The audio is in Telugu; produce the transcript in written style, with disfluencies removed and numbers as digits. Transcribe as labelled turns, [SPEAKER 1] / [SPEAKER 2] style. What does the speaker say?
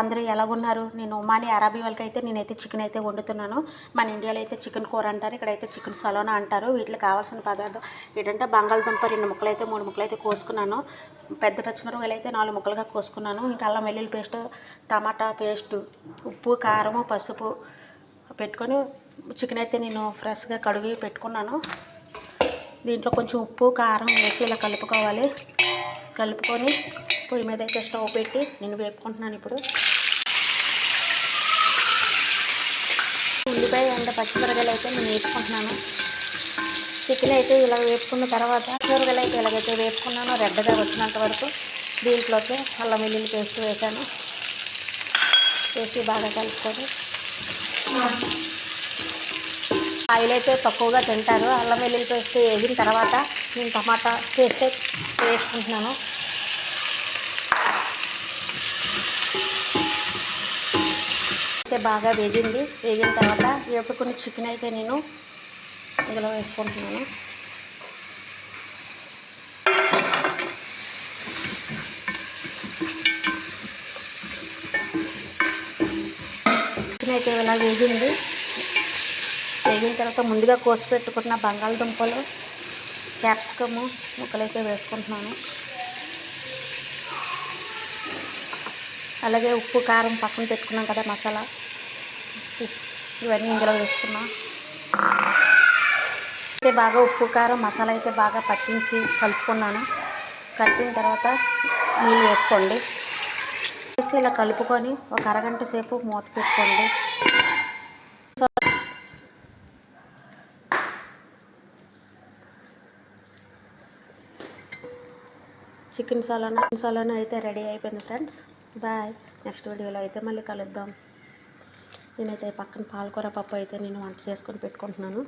[SPEAKER 1] అందరూ ఎలాగున్నారు? నేను ఒమానీ అరబీ వాళ్ళకైతే నేనైతే చికెన్ అయితే వండుతున్నాను. మన ఇండియాలో అయితే చికెన్ కూర అంటారు, ఇక్కడైతే చికెన్ సలోనా అంటారు. వీటికి కావాల్సిన పదార్థం ఏంటంటే బంగాళదుంప 2 ముక్కలైతే 3 ముక్కలైతే కోసుకున్నాను. పెద్ద పచ్చిమిరపకాయలు అయితే 4 ముక్కలుగా కోసుకున్నాను. ఇంకా అల్లం వెల్లుల్లి పేస్ట్, టమాటా పేస్టు, ఉప్పు, కారము, పసుపు పెట్టుకొని చికెన్ అయితే నేను ఫ్రెష్గా కడిగి పెట్టుకున్నాను. దీంట్లో కొంచెం ఉప్పు, కారం వేసి ఇలా కలుపుకోవాలి. కలుపుకొని పొయ్యి మీద అయితే స్టవ్ పెట్టి నేను వేపుకుంటున్నాను. ఇప్పుడు ఉల్లిపాయ అండ్ పచ్చిమిరపకాయలు అయితే నేను వేపుకుంటున్నాను. చికెన్ అయితే ఇలా వేపుకున్న తర్వాత పచ్చిమిరపకాయలు అయితే ఇలాగైతే వేపుకున్నాను రెడ్గా వచ్చినంత వరకు. దీంట్లోకి అల్లం వెల్లుల్లి పేస్ట్ వేసాను. వేసి బాగా కలుపుకొని ఆయిల్ అయితే తక్కువగా తింటారు. అల్లం వెల్లుల్లి పేస్ట్ వేగిన తర్వాత నేను టమాటా పేస్ట్ వేసుకుంటున్నాను. అయితే బాగా వేగిన తర్వాత వేపుకున్న చికెన్ అయితే నేను ఇందులో వేసుకుంటున్నాను. చికెన్ అయితే ఇలా వేగిన తర్వాత ముందుగా కోసి పెట్టుకున్న బంగాళదుంపలు, క్యాప్సికము ముక్కలైతే వేసుకుంటున్నాను. అలాగే ఉప్పు, కారం పక్కన పెట్టుకున్నాం కదా మసాలా, ఇవన్నీ ఇందులో వేసుకున్నాం. అయితే బాగా ఉప్పు, కారం, మసాలా అయితే బాగా పట్టించి కలుపుకున్నాను. కలిపిన తర్వాత నీళ్ళు వేసుకోండి. వేసి ఇలా కలుపుకొని ఒక అరగంట సేపు మూత పెట్టుకోండి. చికెన్ సలోనా అయితే రెడీ అయిపోయింది ఫ్రెండ్స్. బాయ్. నెక్స్ట్ వీడియోలో అయితే మళ్ళీ కలుద్దాం. నేనైతే పక్కన పాలకూర పప్పు అయితే నేను వంట చేసుకొని పెట్టుకుంటున్నాను.